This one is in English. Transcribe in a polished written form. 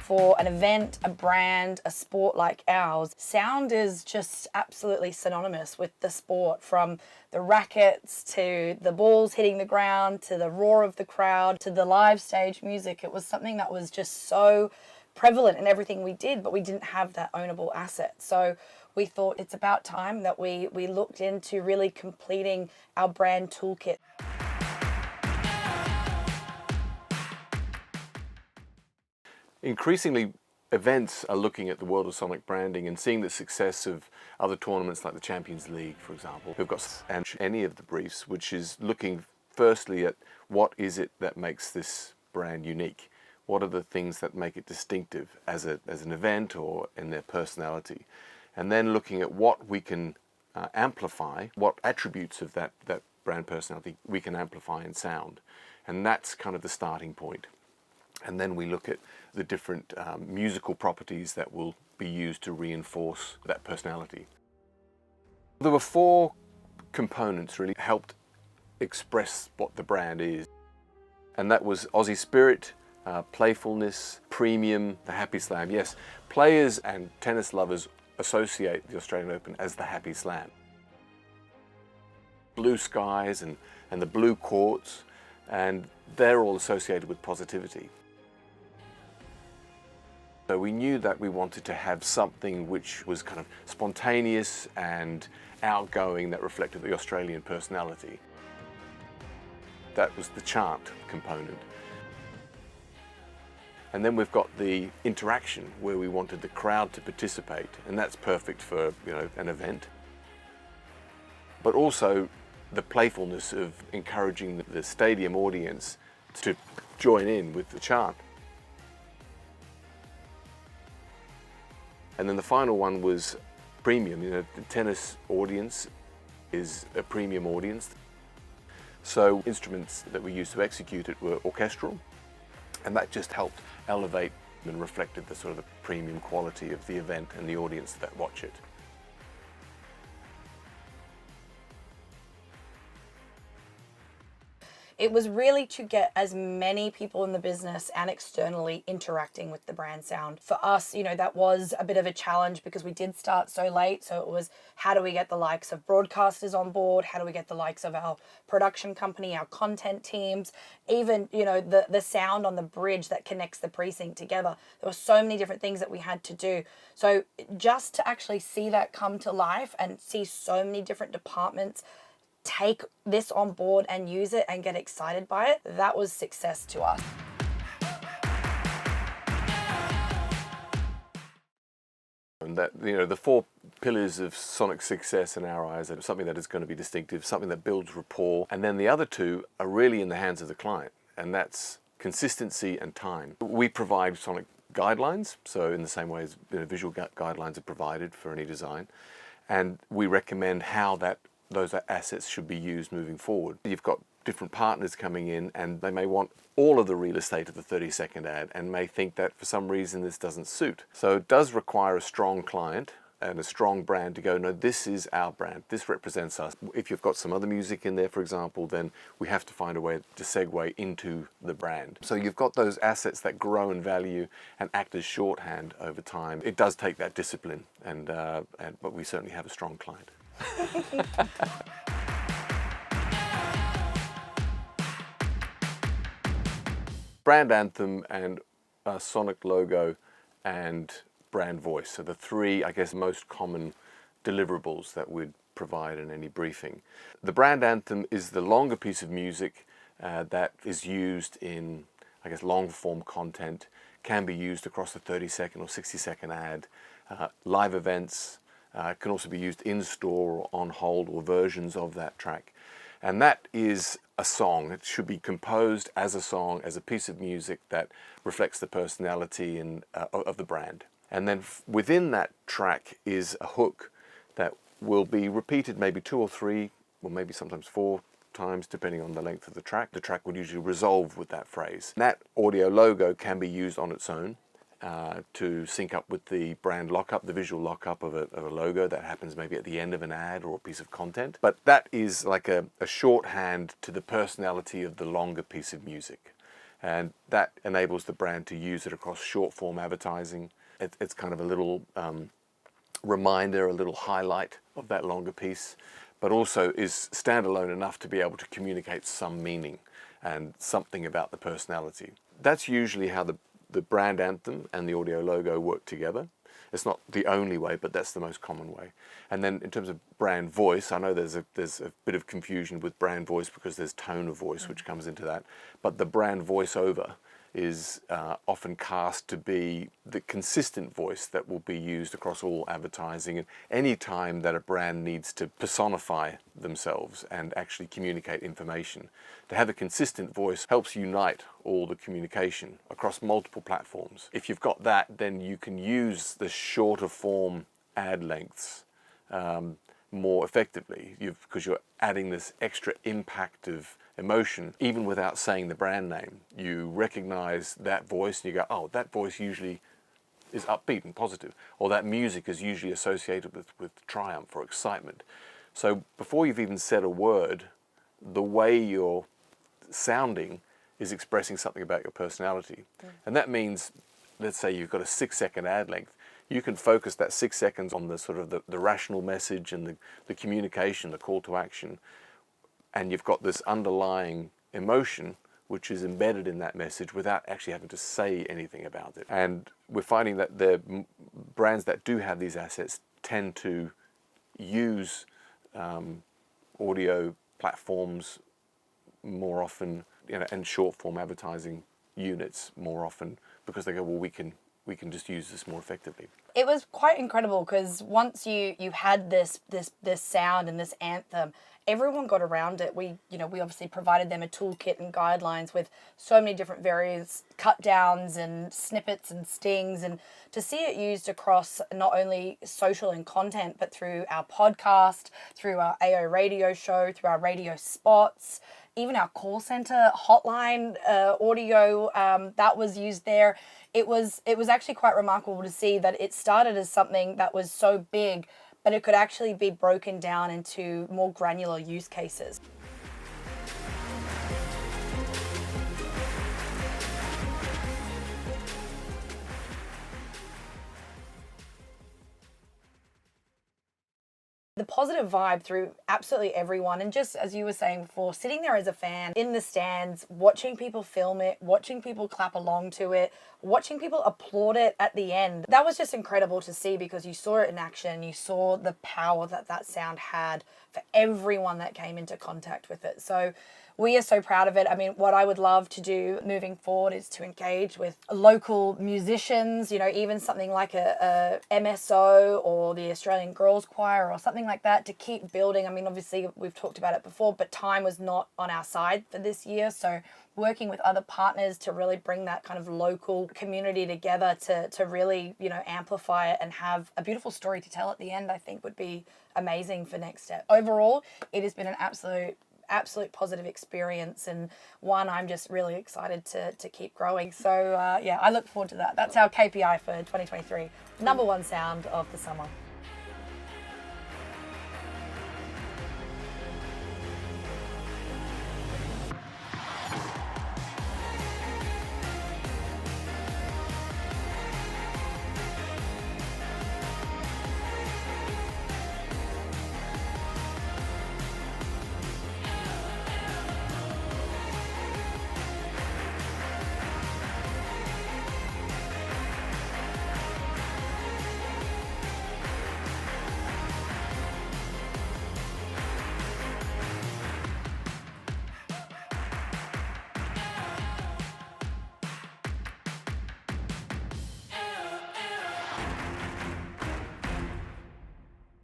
for an event, a brand, a sport like ours, sound is just absolutely synonymous with the sport, from the rackets to the balls hitting the ground to the roar of the crowd to the live stage music. It was something that was just so prevalent in everything we did, but we didn't have that ownable asset. So we thought it's about time that we looked into really completing our brand toolkit. Increasingly, events are looking at the world of sonic branding and seeing the success of other tournaments like the Champions League, for example, who've got any of the briefs, which is looking firstly at what is it that makes this brand unique. What are the things that make it distinctive as an event or in their personality? And then looking at what we can amplify, what attributes of that brand personality we can amplify in sound. And that's kind of the starting point. And then we look at the different musical properties that will be used to reinforce that personality. There were 4 components really helped express what the brand is. And that was Aussie spirit, playfulness, premium, the happy slam. Yes, players and tennis lovers associate the Australian Open as the happy slam. Blue skies and the blue courts, and they're all associated with positivity. So we knew that we wanted to have something which was kind of spontaneous and outgoing, that reflected the Australian personality. That was the chant component. And then we've got the interaction, where we wanted the crowd to participate, and that's perfect for, you know, an event. But also the playfulness of encouraging the stadium audience to join in with the chant. And then the final one was premium. You know, the tennis audience is a premium audience. So instruments that we used to execute it were orchestral, and that just helped elevate and reflected the sort of the premium quality of the event and the audience that watch it. It was really to get as many people in the business and externally interacting with the brand sound. For us, you know, that was a bit of a challenge because we did start so late. So it was, how do we get the likes of broadcasters on board? How do we get the likes of our production company, our content teams, even, you know, the sound on the bridge that connects the precinct together? There were so many different things that we had to do. So just to actually see that come to life and see so many different departments take this on board and use it and get excited by it, that was success to us. And that, you know, the 4 pillars of sonic success in our eyes are something that is going to be distinctive, something that builds rapport, and then the other 2 are really in the hands of the client, and that's consistency and time. We provide sonic guidelines, so in the same way as, you know, visual guidelines are provided for any design, and we recommend how those assets should be used moving forward. You've got different partners coming in, and they may want all of the real estate of the 30-second ad and may think that for some reason this doesn't suit. So it does require a strong client and a strong brand to go, no, this is our brand, this represents us. If you've got some other music in there, for example, then we have to find a way to segue into the brand. So you've got those assets that grow in value and act as shorthand over time. It does take that discipline, but we certainly have a strong client. Brand anthem and sonic logo and brand voice are the 3, I guess, most common deliverables that we'd provide in any briefing. The brand anthem is the longer piece of music that is used in, I guess, long form content, can be used across a 30-second or 60-second ad, live events. Can also be used in store or on hold or versions of that track. And that is a song. It should be composed as a song, as a piece of music that reflects the personality of the brand. And then within that track is a hook that will be repeated maybe 2 or 3, or maybe sometimes 4 times, depending on the length of the track. The track would usually resolve with that phrase. That audio logo can be used on its own to sync up with the brand lockup, the visual lockup of a logo that happens maybe at the end of an ad or a piece of content. But that is like a shorthand to the personality of the longer piece of music. And that enables the brand to use it across short form advertising. It's kind of a little reminder, a little highlight of that longer piece, but also is standalone enough to be able to communicate some meaning and something about the personality. That's usually how the brand anthem and the audio logo work together. It's not the only way, but that's the most common way. And then in terms of brand voice, I know there's a bit of confusion with brand voice because there's tone of voice which comes into that, but the brand voiceover is often cast to be the consistent voice that will be used across all advertising, and any time that a brand needs to personify themselves and actually communicate information. To have a consistent voice helps unite all the communication across multiple platforms. If you've got that, then you can use the shorter form ad lengths more effectively, because you're adding this extra impact of emotion even without saying the brand name. You recognize that voice and you go, oh, that voice usually is upbeat and positive, or that music is usually associated with triumph or excitement. So before you've even said a word, the way you're sounding is expressing something about your personality. And that means, let's say you've got a 6-second ad length, you can focus that 6 seconds on the sort of the rational message and the communication, the call to action, and you've got this underlying emotion which is embedded in that message without actually having to say anything about it. And we're finding that the brands that do have these assets tend to use audio platforms more often, and short form advertising units more often, because they go, well, we can just use this more effectively. It was quite incredible because once you had this sound and this anthem, everyone got around it. We obviously provided them a toolkit and guidelines with so many different various cut downs and snippets and stings, and to see it used across not only social and content, but through our podcast, through our AO radio show, through our radio spots, even our call center hotline audio that was used there. It was actually quite remarkable to see that it started as something that was so big, but it could actually be broken down into more granular use cases. The positive vibe through absolutely everyone, and just as you were saying before, sitting there as a fan in the stands, watching people film it, watching people clap along to it, watching people applaud it at the end. That was just incredible to see, because you saw it in action, you saw the power that sound had for everyone that came into contact with it. So we are so proud of it. I mean, what I would love to do moving forward is to engage with local musicians, even something like a MSO or the Australian Girls Choir or something like that, to keep building. I mean, obviously we've talked about it before, but time was not on our side for this year. So working with other partners to really bring that kind of local community together to really, amplify it and have a beautiful story to tell at the end, I think would be amazing for next step. Overall, it has been an absolute positive experience, and one I'm just really excited to keep growing. So I look forward to that. That's our KPI for 2023. #1 sound of the summer.